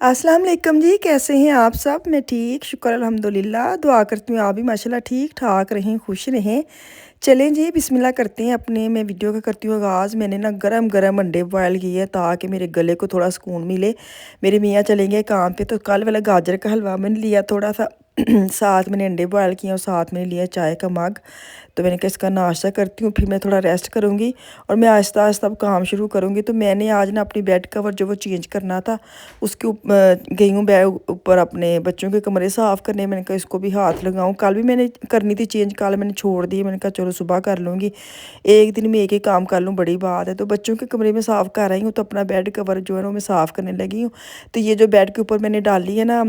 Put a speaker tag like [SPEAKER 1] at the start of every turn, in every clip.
[SPEAKER 1] अस्सलाम वालेकुम जी, कैसे हैं आप सब? मैं ठीक, शुक्र अल्हम्दुलिल्लाह। दुआ करती हूँ आप भी माशाल्लाह ठीक-ठाक रहें, खुश रहें। चलें जी, बिस्मिल्लाह करते हैं अपने मैं वीडियो का करती हूँ आगाज़। मैंने ना गरम-गरम अंडे बॉयल किए हैं ताकि मेरे गले को थोड़ा सुकून मिले। मेरे मियाँ चले गए काम पे, तो कल वाला गाजर का हलवा मैंने लिया थोड़ा-सा साथ मैंने अंडे बॉयल किए और साथ मैंने लिया चाय का मग। तो मैंने कहा इसका नाश्ता करती हूँ, फिर मैं थोड़ा रेस्ट करूँगी और मैं आहिस्ता-आहिस्ता अब काम शुरू करूँगी। तो मैंने आज ना अपनी बेड कवर जो वो चेंज करना था, उसके गई हूँ बेड ऊपर अपने बच्चों के कमरे साफ़ करने। मैंने कहा इसको भी हाथ लगाऊँ। कल भी मैंने करनी थी चेंज, कल मैंने छोड़ दी। मैंने कहा चलो सुबह कर लूँगी, एक दिन में एक ही काम कर लूँ, बड़ी बात है। तो बच्चों के कमरे में साफ़ कर आई हूँ, तो अपना बेड कवर जो है ना वो मैं साफ़ करने लगी हूँ। तो ये जो बेड के ऊपर मैंने डाली है ना,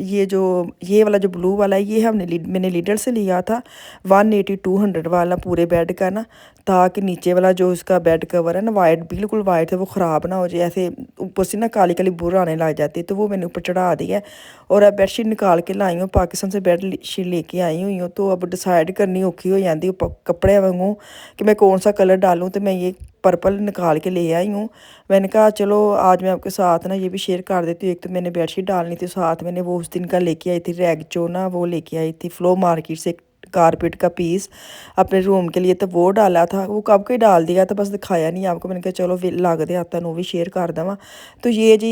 [SPEAKER 1] ये वाला जो ब्लू वाला है, ये मैंने लीडर से लिया था 180-200 वाला पूरे बेड का ना, ताकि नीचे वाला जो उसका बेड कवर है ना वाइट, बिल्कुल वाइट है, वो ख़राब ना हो जाए। ऐसे ऊपर से ना काली काली बुर आने लग जाती है, तो वो मैंने ऊपर चढ़ा दिया है। और अब बेडशीट निकाल के लाई हूँ, पाकिस्तान से बेडशीट लेके आई हुई हूँ। तो अब डिसाइड करनी औखी हो जाती है कपड़े वांगू कि मैं कौन सा कलर डालूँ। तो मैं ये पर्पल निकाल के ले आई हूँ। मैंने कहा चलो आज मैं आपके साथ ना ये भी शेयर कर देती हूँ। एक तो मैंने बेडशीट डालनी थी, साथ मैंने वो उस दिन का लेके आई थी रैगचो ना, वो लेके आई थी फ्लो मार्केट से, कारपेट का पीस अपने रूम के लिए। तो वो डाला था, वो कब के डाल दिया था, बस दिखाया नहीं आपको। मैंने कहा चलो लगते आता वो भी शेयर कर देवा। तो ये जी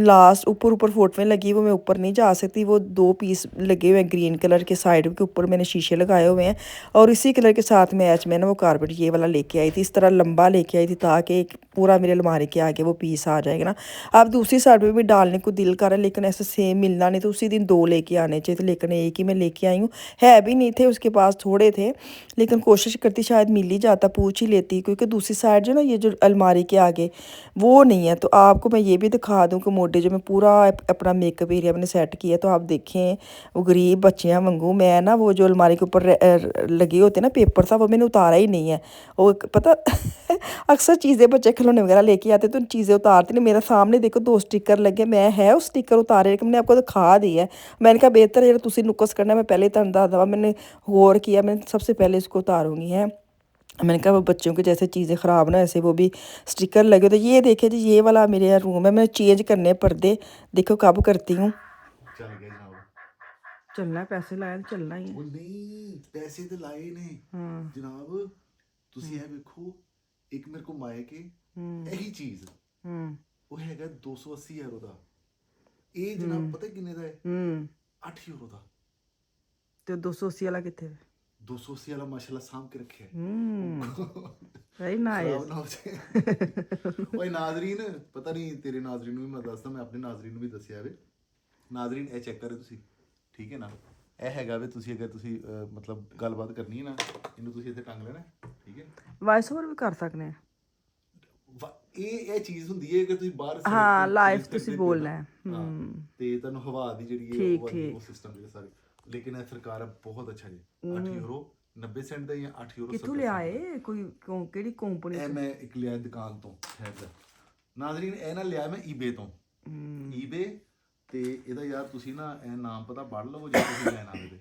[SPEAKER 1] लास्ट ऊपर ऊपर फोटोएं लगी, वो मैं ऊपर नहीं जा सकती। वो दो पीस लगे हुए हैं ग्रीन कलर के, साइड के ऊपर मैंने शीशे लगाए हुए हैं। और इसी कलर के साथ मैच में ना वो कारपेट ये वाला लेके आई थी, इस तरह लंबा लेके आई थी ताकि एक पूरा मेरे अलमारी के आगे वो पीस आ जाएगा ना। अब दूसरी साइड पे भी डालने को दिल कर रहा है, लेकिन ऐसे सेम मिलना नहीं, तो उसी दिन दो लेके आने चाहिए थे, लेकिन एक ही मैं लेके आई हूँ। है भी नहीं थे उसके पास, थोड़े थे, लेकिन कोशिश करती शायद मिल ही जाता, पूछ ही लेती, क्योंकि दूसरी साइड जो ना ये जो अलमारी के आगे वो नहीं है। तो आपको मैं ये भी दिखा दूँ कि मोटे जो मैं पूरा अपना मेकअप एरिया मैंने सेट किया। तो आप देखें वो गरीब बच्चियाँ वांगू मैं ना वो जो अलमारी के ऊपर लगे होते ना पेपर था, वो मैंने उतारा ही नहीं है। वो पता अक्सर चीज़ें बच्चे खिलौने वगैरह लेके आते तो चीज़ें उतारते नहीं। मेरे सामने देखो दो स्टिकर लगे, मैं है उस स्टिकर उतारे, लेकिन मैंने आपको दिखा दी है। मैंने कहा बेहतर है तुसी नुकस करना, मैं पहले तुहानू दस दवा। मैंने गौर किया, मैं सबसे पहले इसको उतारूंगी है। मैंने कहा वो बच्चों के जैसे चीज़ें ख़राब ना ऐसे वो भी स्टिकर लगे। तो ये देखे जी, ये वाला मेरे रूम है, मैं चेंज करने पर्दे देखो कब करती हूँ।
[SPEAKER 2] चल गए जनाब।
[SPEAKER 1] चलना है, पैसे लाए तो चलना ही है।
[SPEAKER 2] ਉਹ ਨਹੀਂ ਪੈਸੇ ਤੇ ਲਾਏ ਨੇ
[SPEAKER 1] हाँ।
[SPEAKER 2] ਜਨਾਬ। ਤੁਸੀਂ ਇਹ ਵੇਖੋ, ਇੱਕ ਮੇਰੇ ਕੋ ਮਾਇਕੇ
[SPEAKER 1] हम्म।
[SPEAKER 2] ਇਹੀ ਚੀਜ਼
[SPEAKER 1] हम्म।
[SPEAKER 2] ਉਹ ਹੈਗਾ 280 ਯੂਰੋ ਦਾ। ਇਹ ਜਨਾਬ
[SPEAKER 1] हम्म।
[SPEAKER 2] ਪਤਾ ਕਿੰਨੇ ਦਾ ਹੈ?
[SPEAKER 1] हम्म।
[SPEAKER 2] 8 ਯੂਰੋ ਦਾ।
[SPEAKER 1] तो 280 वाला कितने?
[SPEAKER 2] 280 ਵਾਲਾ ਮਾਸ਼ਾਅੱਲਾ ਸਾਂਭ ਕੇ ਰੱਖਿਆ
[SPEAKER 1] हम्म।
[SPEAKER 2] ਹੈ।
[SPEAKER 1] वेरी
[SPEAKER 2] ਖਰਾਬ
[SPEAKER 1] नाइस।
[SPEAKER 2] ਨਾ ਹੋ ਜਾਏ। ਓਏ ਨਾਜ਼ਰੀਨ, ਪਤਾ ਨਹੀਂ ਤੇਰੇ ਨਾਜ਼ਰੀਨ ਨੂੰ ਵੀ ਮੈਂ ਦੱਸਦਾ, ਮੈਂ ਆਪਣੇ ਨਾਜ਼ਰੀਨ ਨੂੰ ਵੀ ਦੱਸਿਆ ਵੇ। ਨਾਜ਼ਰੀਨ ਇਹ ਚੈੱਕ ਕਰੇ ਤੁਸੀਂ, ਠੀਕ ਹੈ ਨਾ? ਇਹ ਹੈਗਾ ਵੇ, ਤੁਸੀਂ ਅਗਰ ਤੁਸੀਂ ਮਤਲਬ ਗੱਲਬਾਤ ਕਰਨੀ ਹੈ ਨਾ, ਇਹਨੂੰ ਤੁਸੀਂ ਇੱਥੇ ਟੰਗ ਲੈਣਾ, ਠੀਕ ਹੈ?
[SPEAKER 1] वॉइस ओवर भी कर सकते हैं।
[SPEAKER 2] ਇਹ ਚੀਜ਼ ਹੁੰਦੀ ਹੈ ਕਿ ਤੁਸੀਂ ਬਾਹਰ ਸੜਕ
[SPEAKER 1] हाँ,
[SPEAKER 2] ਤੇ
[SPEAKER 1] लाइव
[SPEAKER 2] ਚੀਜ਼
[SPEAKER 1] तुसी
[SPEAKER 2] ਕੱਢਦੇ ਪਿਓ
[SPEAKER 1] बोलना
[SPEAKER 2] ਨਾ।
[SPEAKER 1] है।
[SPEAKER 2] ਹਾਂ, ਤੇ ਤੁਹਾਨੂੰ ਹਵਾ ਦੀ ਜਿਹੜੀ ਹੈ ਉਹ
[SPEAKER 1] ठीक
[SPEAKER 2] ਵਾਲੀ ਉਹ
[SPEAKER 1] ठीक।
[SPEAKER 2] ਸਿਸਟਮ ਜਿਹੜੇ ਸਾਰੇ। ਲੇਕਿਨ ਇਹ ਸਰਕਾਰ ਬਹੁਤ ਅੱਛਾ ਜੀ। 8
[SPEAKER 1] हम्म।
[SPEAKER 2] ਯੂਰੋ 90 ਸੈਂਟ ਦਾ ਜਾਂ 8 ਯੂਰੋ
[SPEAKER 1] कितों
[SPEAKER 2] 70
[SPEAKER 1] ले
[SPEAKER 2] ਸੈਂਟ
[SPEAKER 1] आए?
[SPEAKER 2] ਦਾ।
[SPEAKER 1] कोई केड़ी कंपनी
[SPEAKER 2] ਇਹ
[SPEAKER 1] तो?
[SPEAKER 2] ਮੈਂ ਇੱਕ ਲਿਆ ਦੁਕਾਨ ਤੋਂ, ਠਹਿਰ ਜਾ ਨਾਜ਼ਰੀਨ। ਇਹ ਨਾ ਲਿਆ ਮੈਂ ਈਬੇ ਤੋਂ।
[SPEAKER 1] हम्म।
[SPEAKER 2] ਈਬੇ ਤੇ ਇਹਦਾ ਯਾਰ ਤੁਸੀਂ ਨਾ ਇਹ ਨਾਮ ਪਤਾ ਪੜ੍ਹ ਲਓ ਜੇ ਤੁਸੀਂ ਲੈਣਾ ਹੋਵੇ ਤੇ।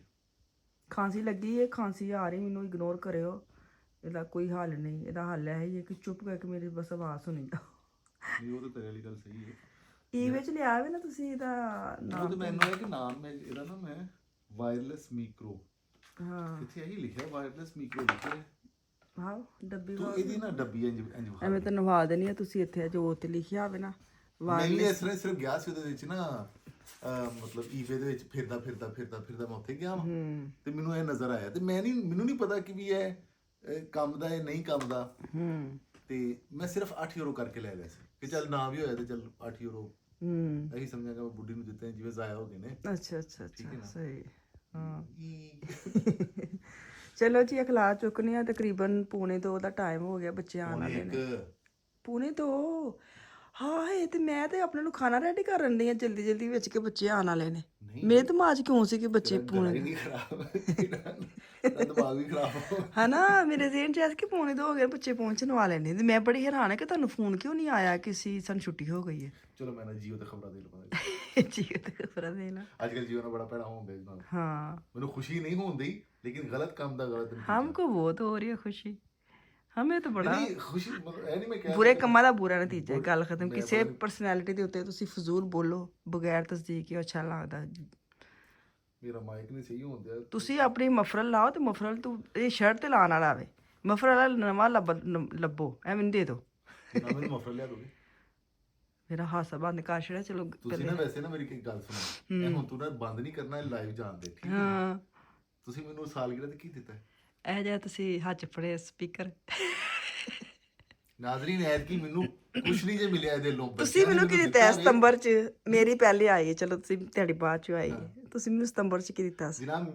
[SPEAKER 1] खांसी लगी है, खांसी आ रही, मैनू इग्नोर करो। ਇਹਦਾ ਕੋਈ ਹੱਲ ਨਹੀਂ, ਇਹਦਾ ਹੱਲ ਹੈ ਹੀ ਕਿ ਚੁੱਪ ਕਰਕੇ ਮੇਰੀ ਬਸ ਆਵਾਜ਼ ਸੁਣੀ ਜਾਓ।
[SPEAKER 2] ਨਹੀਂ ਉਹ ਤਾਂ ਤੇਰੇ ਵਾਲੀ ਗੱਲ ਸਹੀ ਹੈ।
[SPEAKER 1] ਈ
[SPEAKER 2] ਮੈਂ
[SPEAKER 1] ਵਿੱਚ ਲਿਆ ਵੇ ਨਾ ਤੁਸੀਂ, ਇਹਦਾ
[SPEAKER 2] ਉਹ
[SPEAKER 1] ਨਾਮ
[SPEAKER 2] ਤੇ
[SPEAKER 1] ਤੇ
[SPEAKER 2] ਮੈਨੂੰ ਹੈ ਕਿ ਨਾਮ ਮੈਂ ਇਹਦਾ ਨਾ ਮੈਂ ਵਾਇਰਲੈਸ ਮੀਕਰੋ
[SPEAKER 1] ਹਾਂ।
[SPEAKER 2] ਇੱਥੇ ਇਹੀ ਲਿਖਿਆ, ਵਾਇਰਲੈਸ ਮੀਕਰੋ ਲਿਖਿਆ ਹੈ।
[SPEAKER 1] ਹਾਂ, ਡੱਬੀ
[SPEAKER 2] ਤੂੰ ਇਹਦੀ ਨਾ ਡੱਬੀ ਇੰਜ ਇੰਜ ਵਿਖਾ
[SPEAKER 1] ਐਵੇਂ
[SPEAKER 2] ਦੇ।
[SPEAKER 1] ਤਾਂ ਨਵਾ ਦੇਣੀ ਆ ਤੁਸੀਂ, ਇੱਥੇ ਜੋ ਤੇ ਲਿਖਿਆ ਹੋਵੇ ਨਾ
[SPEAKER 2] ਨਹੀਂ ਇਸ
[SPEAKER 1] ਵਾਇਰਲੈਸ।
[SPEAKER 2] ਤਰ੍ਹਾਂ ਸਿਰਫ ਗਿਆ ਸੀ ਉਹਦੇ ਵਿੱਚ ਨਾ, ਮਤਲਬ ਈਵੇ ਦੇ ਵਿੱਚ ਫਿਰਦਾ ਫਿਰਦਾ ਫਿਰਦਾ ਫਿਰਦਾ ਮੈਂ ਉੱਥੇ ਗਿਆ ਵਾਂ
[SPEAKER 1] ਹੂੰ।
[SPEAKER 2] ਤੇ ਮੈਨੂੰ ਇਹ ਨਜ਼ਰ ਆਇਆ। ਤੇ ਮੈਨੂੰ ਨਹੀਂ ਪਤਾ ਕਿ ਵੀ ਇਹ ਕੰਮ ਦਾ ਇਹ ਨਹੀਂ ਕੰਮ ਦਾ।
[SPEAKER 1] ਹੂੰ।
[SPEAKER 2] ਤੇ ਮੈਂ ਸਿਰਫ 8 ਯੂਰੋ ਕਰਕੇ ਲੈ ਲਿਆ ਸੀ ਕਿ ਚੱਲ ਨਾ ਵੀ ਹੋਇਆ ਤੇ ਚੱਲ 8 ਯੂਰੋ
[SPEAKER 1] ਹੂੰ।
[SPEAKER 2] ਇਹੀ ਸਮਝਾਂਗਾ ਮੈਂ ਬੁੱਢੀ ਨੂੰ ਦਿੱਤੇ ਜਿਵੇਂ ਜ਼ਾਇਆ ਹੋ ਗਏ ਨੇ।
[SPEAKER 1] ਅੱਛਾ ਅੱਛਾ
[SPEAKER 2] ਠੀਕ
[SPEAKER 1] ਅੱਛਾ,
[SPEAKER 2] ਹੈ ਨਾ?
[SPEAKER 1] ਸਹੀ। ਹਾਂ। ਚਲੋ ਜੀ, ਅਖਲਾਕ ਚੁੱਕਨੇ ਆ। ਤਕਰੀਬਨ 1:45 ਦਾ ਟਾਈਮ ਹੋ ਗਿਆ, ਬੱਚੇ ਆਉਣ
[SPEAKER 2] ਪੌਣੇ
[SPEAKER 1] ਵਾਲੇ
[SPEAKER 2] ਇੱਕ।
[SPEAKER 1] ਨੇ। 1:45? ਹਾਂ ਹੈ, ਤੇ ਮੈਂ ਤੇ ਆਪਣੇ ਨੂੰ ਖਾਣਾ ਰੈਡੀ ਕਰਨ ਦੀ ਆ ਜਲਦੀ ਜਲਦੀ ਵਿੱਚ, ਕੇ ਬੱਚੇ ਆਉਣ ਵਾਲੇ ਨੇ। ਮੇਰੇ
[SPEAKER 2] ਨਹੀਂ
[SPEAKER 1] ਦਿਮਾਗ 'ਚ ਕਿਉਂ ਸੀ ਕਿ ਬੱਚੇ
[SPEAKER 2] ਤੇਰਾ ਗਲਾ ਹੀ ਨਹੀਂ ਖਰਾਬ, ਤੇਰਾ ਦਿਮਾਗ ਵੀ ਖਰਾਬ ਹੋ।
[SPEAKER 1] ਹਨਾ, ਮੇਰੇ ਜ਼ੇਨ 'ਚ ਐਸ ਕਿ 1:45 ਹੋ ਗਏ, ਬੱਚੇ ਪਹੁੰਚਣ ਵਾਲੇ ਨੇ। ਤੇ ਮੈਂ ਬੜੀ ਹੈਰਾਨ ਹੈ ਕਿ ਤੁਹਾਨੂੰ ਫੋਨ ਕਿਉਂ ਨਹੀਂ ਆਇਆ ਕਿਸੇ ਸਾਨੂੰ ਛੁੱਟੀ ਹੋ ਗਈ ਹੈ।
[SPEAKER 2] ਚਲੋ ਮੈਂ ਨਾ ਜੀਓ ਤੇ ਖਬਰਾਂ ਦੇ ਲਵਾਂਗਾ।
[SPEAKER 1] ਜੀ ਤੇ ਖਬਰਾਂ ਦੇ ਨਾ।
[SPEAKER 2] ਅੱਜ ਕੱਲ ਜੀਓ ਨਾਲ ਬੜਾ ਭੈੜਾ ਹੋਣ ਡਿਆ ਜਨਾਬ।
[SPEAKER 1] हाँ,
[SPEAKER 2] ਮੈਨੂੰ ਖੁਸ਼ੀ ਨਹੀਂ ਹੋਣ ਡਈ, ਲੇਕਿਨ ਗਲਤ ਕੰਮ ਦਾ ਗਲਤ ਨਤੀਜਾ।
[SPEAKER 1] हमको बहुत हो रही है खुशी। ਹਮੇ ਤਾਂ ਬੜਾ
[SPEAKER 2] ਨਹੀਂ ਖੁਸ਼ੀ ਮਤਲਬ ਇਹ ਨਹੀਂ ਮੈਂ ਕਹਿ
[SPEAKER 1] ਬੁਰੇ ਕੰਮਾਂ ਦਾ ਬੁਰਾ ਨਤੀਜਾ ਹੈ, ਗੱਲ ਖਤਮ।
[SPEAKER 2] ਮੈਂ
[SPEAKER 1] ਕਿਸੇ
[SPEAKER 2] ਪਤਾ
[SPEAKER 1] ਪਰਸਨੈਲਿਟੀ ਦੇ ਉੱਤੇ ਤੁਸੀਂ ਫਜ਼ੂਲ ਬੋਲੋ ਬਗੈਰ ਤਸਦੀਕ ਹੀ ਅੱਛਾ ਲੱਗਦਾ।
[SPEAKER 2] ਮੇਰਾ ਮਾਈਕ ਨਹੀਂ ਸਹੀ ਹੁੰਦਾ
[SPEAKER 1] ਤੁਸੀਂ ਆਪਣੀ ਮਫਰਲ ਲਾਓ ਤੇ ਮਫਰਲ ਤੂੰ ਇਹ ਸ਼ਰਟ ਤੇ ਲਾਉਣ ਵਾਲਾ ਆਵੇ, ਮਫਰਲ ਵਾਲਾ ਨਵਾਂ ਲੱਭੋ, ਐ ਮੈਨੂੰ ਦੇ ਦਿਓ।
[SPEAKER 2] ਨਾ ਮੈਨੂੰ ਮਫਰਲ ਲਿਆ ਦੋਗੇ
[SPEAKER 1] ਮੇਰਾ ਹਾਸਾ ਬੰਦ ਕਰ ਛੜਿਆ। ਚਲੋ
[SPEAKER 2] ਤੁਸੀਂ ਨਾ ਵੈਸੇ ਨਾ ਮੇਰੀ ਇੱਕ ਗੱਲ ਸੁਣੋ, ਇਹ ਹੁਣ ਤੂੰ ਨਾ ਬੰਦ ਨਹੀਂ ਕਰਨਾ, ਲਾਈਵ ਜਾਣਦੇ ਠੀਕ ਹੈ।
[SPEAKER 1] ਹਾਂ
[SPEAKER 2] ਤੁਸੀਂ ਮੈਨੂੰ ਸਾਲਗਿਰਹ ਤੇ ਕੀ ਦਿੱਤਾ
[SPEAKER 1] ਇਹ ਜਿਹਾ ਤੁਸੀਂ ਹੱਥ 'ਚ ਫੜੇ ਸਪੀਕਰ।
[SPEAKER 2] ਨਾਜ਼ਰੀਨ ਐਤ ਕੀ ਮੈਨੂੰ ਕੁਛ ਨਹੀਂ ਜੇ ਮਿਲਿਆ ਇਹਦੇ ਲੋਕ
[SPEAKER 1] ਤੁਸੀਂ ਮੈਨੂੰ ਕੀ ਦਿੱਤਾ ਸਤੰਬਰ 'ਚ? ਮੇਰੀ ਪਹਿਲੇ ਆਈ ਹੈ, ਚਲੋ ਤੁਸੀਂ ਤੁਹਾਡੀ ਬਾਅਦ 'ਚ ਆਈ ਹੈ। ਤੁਸੀਂ ਮੈਨੂੰ ਸਤੰਬਰ 'ਚ ਕੀ ਦਿੱਤਾ ਸੀ?
[SPEAKER 2] ਜਨਾਬ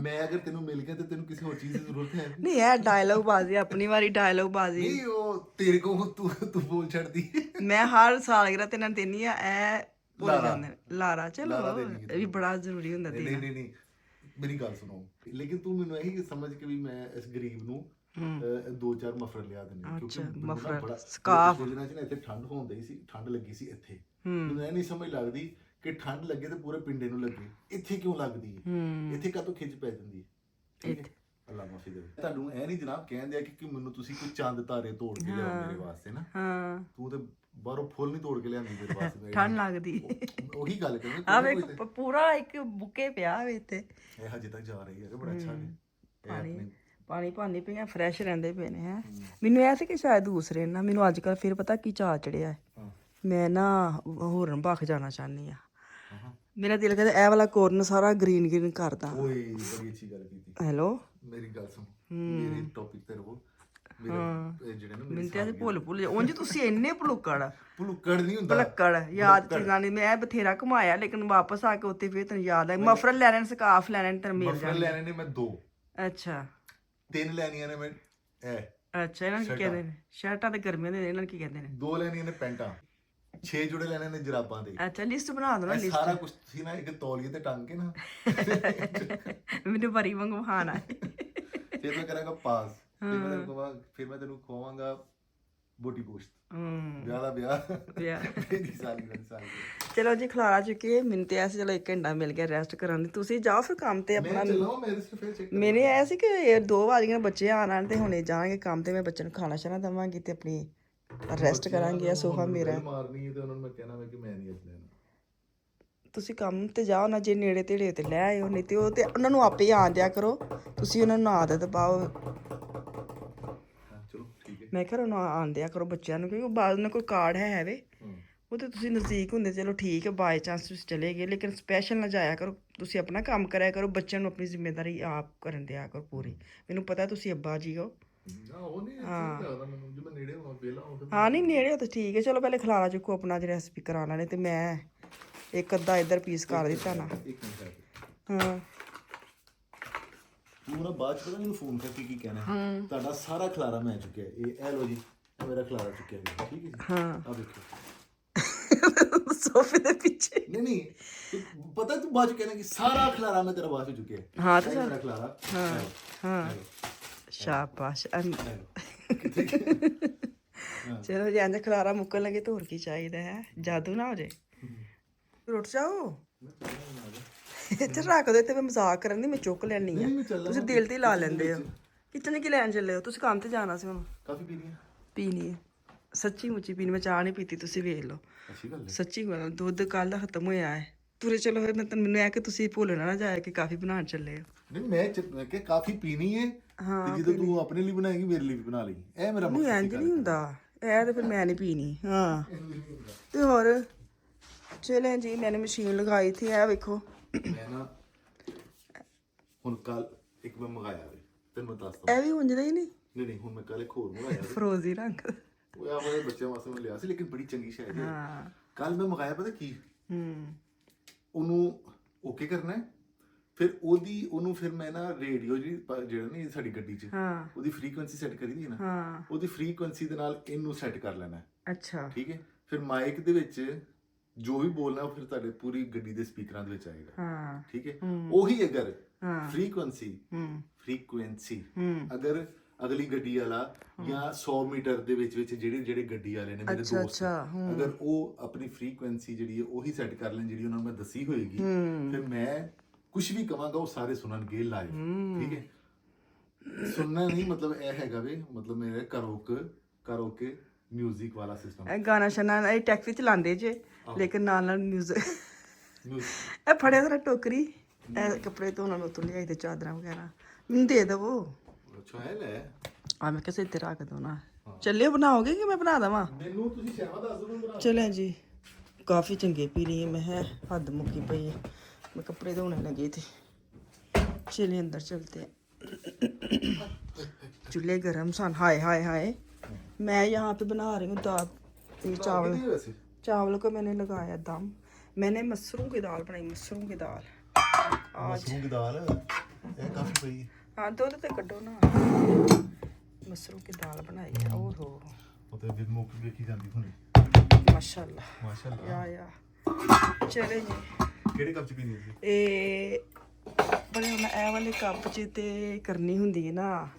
[SPEAKER 2] ਮੈਂ ਅਗਰ ਤੈਨੂੰ ਮਿਲ ਗਿਆ ਤੇ ਤੈਨੂੰ ਕਿਸੇ ਹੋਰ ਚੀਜ਼ ਦੀ ਜ਼ਰੂਰਤ ਹੈ
[SPEAKER 1] ਨਹੀਂ ਇਹ ਡਾਇਲੋਗ ਬਾਜ਼ੀ, ਆਪਣੀ ਵਾਰੀ ਡਾਇਲੋਗ ਬਾਜ਼ੀ।
[SPEAKER 2] ਨਹੀਂ ਉਹ ਤੇਰੇ ਕੋਲ ਤੂੰ ਬੋਲ ਛੱਡਦੀ
[SPEAKER 1] ਮੈਂ ਹਰ ਸਾਲਗਿਰਹ ਤੇ ਇਹਨਾਂ ਦੇਣੀ ਆ, ਇਹ ਭੁੱਲ ਜਾਂਦੇ ਨੇ। ਲਾਰਾ ਚਲੋ ਇਹ ਵੀ ਬੜਾ ਜ਼ਰੂਰੀ ਹੁੰਦਾ
[SPEAKER 2] ਨਹੀਂ ਨਹੀਂ ਨਹੀਂ ਮੇਰੀ ਗੱਲ ਸੁਣੋ, ਲੇਕਿਨ ਤੂੰ ਮੈਨੂੰ ਇਹੀ ਸਮਝ ਕੇ ਵੀ ਮੈਂ ਇਸ ਗਰੀਬ ਨੂੰ 2-4 ਮਫਰਲ ਲਿਆ ਦੇਣੇ, ਕਿਉਂਕਿ ਮਫਰਲ ਸਕਾਰਫ ਦਿਨਾਂ ਚ ਨਾ ਇੱਥੇ ਠੰਡ ਹੁੰਦੀ ਸੀ, ਠੰਡ ਲੱਗੀ ਸੀ ਇੱਥੇ। ਮੈਨੂੰ ਇਹ ਨਹੀਂ ਸਮਝ ਲੱਗਦੀ ਕਿ ਠੰਡ ਲੱਗੇ ਤੇ ਪੂਰੇ ਪਿੰਡੇ ਨੂੰ ਲੱਗੇ, ਇੱਥੇ ਕਿਉਂ ਲੱਗਦੀ ਹੈ? ਇੱਥੇ ਕਾਹਤੋਂ ਖਿੱਚ ਪੈ ਜਾਂਦੀ ਹੈ? ਠੀਕ ਹੈ, ਅੱਲਾ ਮਾਫੀ ਦੇਵੇ। ਤੁਹਾਨੂੰ ਇਹ ਨਹੀਂ ਜਨਾਬ ਕਹਿੰਦੇ ਆ ਕਿ ਮੈਨੂੰ ਤੁਸੀਂ ਕੋਈ ਚੰਦ ਤਾਰੇ ਤੋੜ ਕੇ ਲਿਆਓ ਮੇਰੇ ਵਾਸਤੇ ਨਾ। ਤੂੰ ਤੇ ਬਾਹਰੋਂ ਫੁੱਲ ਨਹੀਂ ਤੋੜ ਕੇ ਲਿਆਂਦੀ ਮੇਰੇ ਵਾਸਤੇ,
[SPEAKER 1] ਠੰਡ ਲੱਗਦੀ।
[SPEAKER 2] ਉਹੀ ਗੱਲ ਕਰਨੀ
[SPEAKER 1] ਆ ਵੇਖ ਪੂਰਾ ਇੱਕ ਬੁੱਕੇ ਪਿਆ ਵੇ ਇੱਥੇ।
[SPEAKER 2] ਇਹ ਹਜੇ ਤੱਕ ਜਾ ਰਹੀ ਹੈ, ਬੜਾ ਅੱਛਾ ਹੈ।
[SPEAKER 1] ਪਾਣੀ ਪਾਣੀ ਪੀਆਂ ਫਰੈਸ਼ ਰਹਿੰਦੇ ਪਏ ਨੇ ਹੈ। ਮੈਨੂੰ ਇਹ ਸੀ ਕਿ ਸ਼ਾਇਦ ਦੂਸਰੇ ਨਾ, ਮੈਨੂੰ ਅੱਜ ਕੱਲ ਫਿਰ ਪਤਾ ਕੀ ਚਾਅ ਚੜਿਆ ਹੈ, ਮੈਂ ਨਾ ਹੋਰਨ ਭਖ ਜਾਣਾ ਚਾਹਨੀ ਆ। ਮੇਰਾ ਦਿਲ ਕਹਿੰਦਾ ਇਹ ਵਾਲਾ ਕੋਰਨ ਸਾਰਾ ਗ੍ਰੀਨ ਗ੍ਰੀਨ ਕਰਦਾ।
[SPEAKER 2] ਓਏ ਬੜੀ ਅੱਛੀ ਗੱਲ ਕੀਤੀ।
[SPEAKER 1] ਹੈਲੋ
[SPEAKER 2] ਮੇਰੀ ਗੱਲ ਸੁਣ, ਮੇਰੇ ਟੌਪਿਕ ਤੇ ਰਹੋ। ਮੇਰੇ ਜਿਹੜੇ ਨਾ
[SPEAKER 1] ਮੈਨੂੰ ਤੇ ਭੁੱਲ ਉਂਝ ਤੁਸੀਂ ਇੰਨੇ ਭੁਲੱਕੜ
[SPEAKER 2] ਨਹੀਂ ਹੁੰਦਾ,
[SPEAKER 1] ਭੁਲੱਕੜ ਯਾਦ ਚੀਜ਼ਾਂ ਨਹੀਂ। ਮੈਂ ਬਥੇਰਾ ਘੁਮਾਇਆ ਲੇਕਿਨ ਵਾਪਸ ਆ ਕੇ ਉੱਤੇ ਫਿਰ ਤੈਨੂੰ ਯਾਦ ਆ। ਮਫਰਲ ਲੈਣੇ ਨੇ, ਸਕਾਰਫ ਲੈਣੇ ਨੇ, ਤੈਨੂੰ ਮਿਲ ਜਾਣਗੇ।
[SPEAKER 2] ਮਫਰਲ ਲੈਣੇ ਨੇ ਮੈਂ 2,
[SPEAKER 1] ਅੱਛਾ
[SPEAKER 2] 3 ਲੈਣੀਆਂ ਨੇ ਮੈਂ ਇਹ।
[SPEAKER 1] ਅੱਛਾ ਇਹਨਾਂ ਨੂੰ ਕੀ ਕਹਿੰਦੇ ਨੇ? ਸ਼ਰਟਾਂ ਤੇ ਗਰਮੀਆਂ ਦੇ, ਇਹਨਾਂ ਨੂੰ ਕੀ ਕਹਿੰਦੇ ਨੇ?
[SPEAKER 2] 2 ਲੈਣੀਆਂ ਨੇ ਪੈਂਟਾਂ, 6 ਜੁੜੇ ਲੈਣੇ ਨੇ ਜਰਾਬਾਂ ਦੇ।
[SPEAKER 1] ਅੱਛਾ ਲਿਸਟ ਬਣਾ ਦੋ ਨਾ।
[SPEAKER 2] ਇਹ ਸਾਰਾ ਕੁਝ ਤੁਸੀਂ ਨਾ ਇੱਕ ਤੌਲੀਏ ਤੇ ਟੰਗ ਕੇ ਨਾ
[SPEAKER 1] ਮੈਨੂੰ ਬਰੀ ਵਾਂਗੂ ਖਾਣਾ ਹੈ।
[SPEAKER 2] ਫਿਰ ਮੈਂ ਕਰਾਂਗਾ ਪਾਸ, ਫਿਰ ਮੈਂ ਤੈਨੂੰ ਖਵਾਵਾਂਗਾ ਬੋਟੀ ਗੋਸ਼ਤ। ਵਿਆਹ ਦਾ ਵਿਆਹ ਮੇਰੀ ਸਾਲੀ।
[SPEAKER 1] ਚਲੋ ਜੀ ਖਲਾਰਾ ਚੁੱਕੇ, ਮੈਨੂੰ ਤੇ ਐਸੇ ਚਲੋ 1 ਘੰਟਾ ਮਿਲ ਗਿਆ ਰੈਸਟ ਕਰਨ ਦੀ। ਤੁਸੀਂ ਜਾਓ ਫਿਰ ਕੰਮ ਤੇ ਆਪਣਾ। ਮੈਨੇ ਐ ਸੀ ਕਿ 2 ਵਜੇ ਬੱਚੇ ਆਣ ਤੇ ਹੁਣੇ ਜਾਣਗੇ ਕੰਮ ਤੇ। ਮੈਂ ਬੱਚੇ ਨੂੰ ਖਾਣਾ ਸ਼ਾਣਾ ਦੇਵਾਂਗੀ ਤੇ ਆਪਣੀ ਰੈਸਟ ਕਰਾਂਗੇ। ਆ ਸੋਫਾ ਮੇਰਾ
[SPEAKER 2] ਮਾਰਨੀ ਹੈ ਤੇ ਉਹਨਾਂ ਨੂੰ ਮੈਂ ਕਹਿਣਾ ਕਿ ਮੈਂ ਨਹੀਂ ਅੱਜ ਲੈਣਾ।
[SPEAKER 1] ਤੁਸੀਂ ਕੰਮ ਤੇ ਜਾਓ ਨਾ, ਜੇ ਨੇੜੇ ਤੇੜੇ ਤੇ ਲੈ ਆਇਓ, ਨਹੀਂ ਤੇ ਉਹ ਤੇ ਉਹਨਾਂ ਨੂੰ ਆਪੇ ਆਣ ਦਿਆ ਕਰੋ। ਤੁਸੀਂ ਉਹਨਾਂ ਨੂੰ ਆਦਤ ਪਾਓ।
[SPEAKER 2] ਚਲੋ ਠੀਕ ਹੈ,
[SPEAKER 1] ਮੈਂ ਕਿਹਾ ਉਹਨਾਂ ਆਣ ਦਿਆ ਕਰੋ ਬੱਚਿਆਂ ਨੂੰ, ਕਿਉਂਕਿ ਬਾਅਦ ਉਹਨਾਂ ਕੋਲ ਕਾਰਡ ਹੈ ਵੇ, ਉਹ ਤੇ ਤੁਸੀਂ ਨਜ਼ਦੀਕ ਹੁੰਦੇ। ਚਲੋ ਠੀਕ ਹੈ, ਬਾਈ ਚਾਂਸ ਤੁਸੀਂ ਚਲੇ ਗਏ, ਲੇਕਿਨ ਸਪੈਸ਼ਲ ਨਾ ਜਾਇਆ ਕਰੋ। ਤੁਸੀਂ ਆਪਣਾ ਕੰਮ ਕਰਿਆ ਕਰੋ, ਬੱਚਿਆਂ ਨੂੰ ਆਪਣੀ ਜ਼ਿੰਮੇਵਾਰੀ ਆਪ ਕਰਨ ਦਿਆ ਕਰੋ ਪੂਰੀ। ਮੈਨੂੰ ਪਤਾ ਤੁਸੀਂ ਅੱਬਾ ਜੀ ਹੋ। ਹਾਂ ਨਹੀਂ ਨੇੜੇ ਹੋ ਤਾਂ ਠੀਕ ਹੈ। ਚਲੋ ਪਹਿਲੇ ਖਲਾਰਾ ਚੁੱਕੋ ਆਪਣਾ, ਜਿਹੜਾ ਸਪੀਕਰ ਆਉਣਾ ਨੇ, ਤੇ ਮੈਂ 1 ਅੱਧਾ ਇੱਧਰ ਪੀਸ ਕਰ ਦਿੱਤਾ ਨਾ। ਹਾਂ
[SPEAKER 2] ਤੂੰ ਨਾ ਬਾਅਦ ਚ ਪਤਾ ਮੈਨੂੰ ਫੋਨ ਕਰਕੇ ਕੀ ਕਹਿਣਾ, ਤੁਹਾਡਾ ਸਾਰਾ ਖਲਾਰਾ ਮੈਂ ਚੁੱਕਿਆ। ਇਹ ਲੋ ਜੀ, ਮੇਰਾ ਖਲਾਰਾ ਚੁੱਕਿਆ ਗਿਆ, ਠੀਕ ਹੈ ਜੀ।
[SPEAKER 1] ਹਾਂ
[SPEAKER 2] ਆ ਦੇਖੋ
[SPEAKER 1] ਸੋਫੇ ਦੇ ਪਿੱਛੇ।
[SPEAKER 2] ਨਹੀਂ ਪਤਾ ਤੂੰ ਬਾਅਦ ਚ ਕਹਿਣਾ ਕਿ ਸਾਰਾ ਖਲਾਰਾ ਮੈਂ ਤੇਰਾ ਬਾਅਦ ਚ ਚੁੱਕਿਆ।
[SPEAKER 1] ਹਾਂ ਤੇ
[SPEAKER 2] ਮੇਰਾ ਖਲਾਰਾ।
[SPEAKER 1] ਹਾਂ ਸ਼ਾਬਾਸ਼। ਚਲੋ ਜੇ ਅੰਦਰ ਖਲਾਰਾ ਮੁੱਕਣ ਲੱਗੇ ਤਾਂ ਹੋਰ ਕੀ ਚਾਹੀਦਾ ਹੈ? ਜਾਦੂ ਨਾ ਹੋ ਜੇ। ਰੁੱਟ ਜਾਓ ਇੱਥੇ ਰੱਖ ਦੋ। ਤੇ ਮੈਂ ਮਜ਼ਾਕ ਕਰਨ ਦੀ, ਮੈਂ ਚੁੱਕ ਲੈਣੀ ਆ। ਤੁਸੀਂ ਦਿਲ ਤੇ ਲਾ ਲੈਂਦੇ ਹੋ। ਕਿਚਨ ਕੀ ਲੈਣ ਚੱਲੇ ਹੋ? ਤੁਸੀਂ ਕੰਮ ਤੇ ਜਾਣਾ ਸੀ ਹੁਣ।
[SPEAKER 2] ਕਾਫੀ ਪੀਣੀ ਹੈ?
[SPEAKER 1] ਪੀਣੀ ਹੈ ਸੱਚੀ ਮੁੱਚੀ ਪੀਣੀ। ਮੈਂ ਚਾਹ ਨਹੀਂ ਪੀਤੀ, ਤੁਸੀਂ ਵੇਖ ਲਓ।
[SPEAKER 2] ਅੱਛੀ ਗੱਲ ਹੈ,
[SPEAKER 1] ਸੱਚੀ ਗੱਲ। ਦੁੱਧ ਕੱਲ ਦਾ ਖਤਮ ਹੋਇਆ ਹੈ। ਤੁਰੇ ਚਲੋ ਫਿਰ। ਮੈਨੂੰ ਇਹ ਕਿ ਤੁਸੀਂ ਭੁੱਲਣਾ ਨਾ ਜਾਏ ਕਿ ਕਾਫੀ ਬਣਾਉਣ ਚੱਲੇ ਹੋ।
[SPEAKER 2] ਨਹੀਂ ਮੈਂ ਕਿ ਕਾਫੀ ਪੀਣੀ ਹੈ ਤੇ ਜਦੋਂ ਤੂੰ ਆਪਣੇ ਲਈ ਬਣਾਏਗੀ ਮੇਰੇ ਲਈ ਵੀ ਬਣਾ ਲਈ। ਇਹ ਮੇਰਾ ਮਕਸਦ
[SPEAKER 1] ਇੰਜ ਨਹੀਂ ਹੁੰਦਾ। ਇਹ ਤੇ ਫਿਰ ਮੈਂ ਨਹੀਂ ਪੀਣੀ। ਹਾਂ ਤੇ ਹੋਰ ਚਲੇ ਜੀ। ਮੈंने ਮਸ਼ੀਨ ਲਗਾਈ ਥੀ। ਇਹ ਵੇਖੋ
[SPEAKER 2] ਮੈਂ ਨਾ ਹੁਣ ਕੱਲ ਇੱਕ ਮੈਂ ਮੰਗਾਇਆ ਵੇ, ਤੈਨੂੰ ਮੈਂ ਦੱਸਦਾ।
[SPEAKER 1] ਇਹ ਵੀ ਉਂਝਦਾ ਹੀ ਨਹੀਂ।
[SPEAKER 2] ਨਹੀਂ ਹੁਣ ਮੈਂ ਕੱਲ ਇੱਕ ਹੋਰ ਮੰਗਾਇਆ ਵੇ,
[SPEAKER 1] ਫਰੋਜ਼ੀ ਰੰਗ।
[SPEAKER 2] ਉਹ ਆ ਮੇਰੇ ਬੱਚਿਆਂ ਵਾਸਤੇ ਮੈਂ ਲਿਆ ਸੀ, ਲੇਕਿਨ ਬੜੀ ਚੰਗੀ ਸ਼ਾਇਦ ਹੈ। ਕੱਲ ਮੈਂ ਮੰਗਾਇਆ ਪਤਾ ਕੀ, ਉਹਨੂੰ ਓਕੇ ਕਰਨਾ ਹੈ, ਫਿਰ ਉਹਨੂੰ ਫਿਰ ਮੈਂ ਨਾ ਰੇਡੀਓ ਜਿਹੜਾ ਨਹੀਂ ਸਾਡੀ ਗੱਡੀ 'ਚ, ਉਹਦੀ ਫ੍ਰੀਕੁਐਂਸੀ ਸੈੱਟ ਕਰੀ ਦੀ ਨਾ, ਉਹਦੀ ਫ੍ਰੀਕੁਐਂਸੀ ਦੇ ਨਾਲ ਇਹਨੂੰ ਸੈੱਟ ਕਰ ਲੈਣਾ।
[SPEAKER 1] ਅੱਛਾ ਠੀਕ ਹੈ।
[SPEAKER 2] ਫਿਰ ਮਾਈਕ ਦੇ ਵਿੱਚ ਜੋ ਵੀ ਬੋਲਣਾ ਉਹ ਫਿਰ ਤੁਹਾਡੇ ਪੂਰੀ ਗੱਡੀ ਦੇ ਸਪੀਕਰਾਂ ਦੇ ਵਿੱਚ ਆਏਗਾ। ਠੀਕ ਹੈ। ਉਹੀ ਅਗਰ ਫ੍ਰੀਕੁਐਂਸੀ ਅਗਰ ਅਗਲੀ ਗੱਡੀ ਵਾਲਾ ਜਾਂ 100 ਮੀਟਰ ਦੇ ਵਿੱਚ ਜਿਹੜੇ ਗੱਡੀ ਵਾਲੇ ਨੇ ਮੇਰੇ ਦੋਸਤ, ਅਗਰ ਉਹ ਆਪਣੀ ਫ੍ਰੀਕੁਐਂਸੀ ਜਿਹੜੀ ਹੈ ਉਹੀ ਸੈੱਟ ਕਰ ਲੈਣ ਜਿਹੜੀ ਉਹਨਾਂ ਨੂੰ ਮੈਂ ਦੱਸੀ ਹੋਏਗੀ, ਫਿਰ ਮੈਂ ਕੁਝ ਵੀ ਕਵਾਂਗਾ ਉਹ ਸਾਰੇ ਸੁਣਨਗੇ ਲਾਈਵ। ਠੀਕ ਹੈ। ਸੁਣਨਾ ਨਹੀਂ ਮਤਲਬ ਇਹ ਹੈਗਾ ਵੇ ਮਤਲਬ ਮੇਰੇ ਕਰਾਓਕੇ ਮਿਊਜ਼ਿਕ ਵਾਲਾ ਸਿਸਟਮ।
[SPEAKER 1] ਇਹ ਗਾਣਾ ਸ਼ਨਾ ਇਹ ਟੈਕਸੀ ਚਲਾਉਂਦੇ ਜੇ ਲੇਕਿਨ ਨਾਲ ਨਾਲ ਮਿਊਜ਼ਿਕ ਇਹ ਫੜਿਆ ਤੇਰਾ ਟੋਕਰੀ ਇਹ ਕੱਪੜੇ ਧੋਣ ਨੂੰ ਤੋਂ ਲਿਆਈ ਤੇ ਚਾਦਰਾਂ ਵਗੈਰਾ ਮੈਨੂੰ ਦੇ ਦਵੋ।
[SPEAKER 2] ਅੱਛਾ ਹੈ ਲੈ
[SPEAKER 1] ਆ ਮੈਂ ਕਿਸੇ ਤੇ ਰੱਖ ਦੋ ਨਾ। ਚੱਲੇ ਬਣਾਓਗੇ ਕਿ ਮੈਂ ਬਣਾ ਦਵਾਂ?
[SPEAKER 2] ਮੈਨੂੰ ਤੁਸੀਂ ਸ਼ੈਵਾ ਦੱਸ ਦਿਓ ਬਣਾ।
[SPEAKER 1] ਚਲੇ ਜੀ ਕਾਫੀ ਚੰਗੇ ਪੀ ਰਹੀ ਮੈਂ ਹੈ ਹੱਦ ਮੁੱਕੀ ਪਈ ਹੈ ਮੈਂ ਕੱਪੜੇ ਧੋਣੇ ਲੱਗੇ थे। चलिए अंदर चलते हैं। चूल्हे गर्म सन हाय हाय हाय। मैं यहाँ पे बना रही हूँ दाल चावल। चावल को मैंने लगाया दम। मैंने मशरूम की दाल बनाई मशरूम की दाल आज।
[SPEAKER 2] मशरूम की दाल ये काफी पई।
[SPEAKER 1] हाँ तो कड्डो ना मशरूम की दाल बनाई है। ओहो
[SPEAKER 2] ਉਹ ਤੇ ਵੀ ਮੁੱਕ ਵੇਖੀ ਜਾਂਦੀ ਹੁਣੇ।
[SPEAKER 1] माशाल्लाह
[SPEAKER 2] ਮਾਸ਼ਾਅੱਲਾ।
[SPEAKER 1] या चले जी
[SPEAKER 2] ਕਿਹੜੇ ਕੱਪ ਚ ਪੀਣੀ ਸੀ?
[SPEAKER 1] ਇਹ ਬੜੇ ਹੁਣ ਇਹ ਵਾਲੇ ਕੱਪ 'ਚ ਤੇ ਕਰਨੀ ਹੁੰਦੀ ਹੈ ਨਾ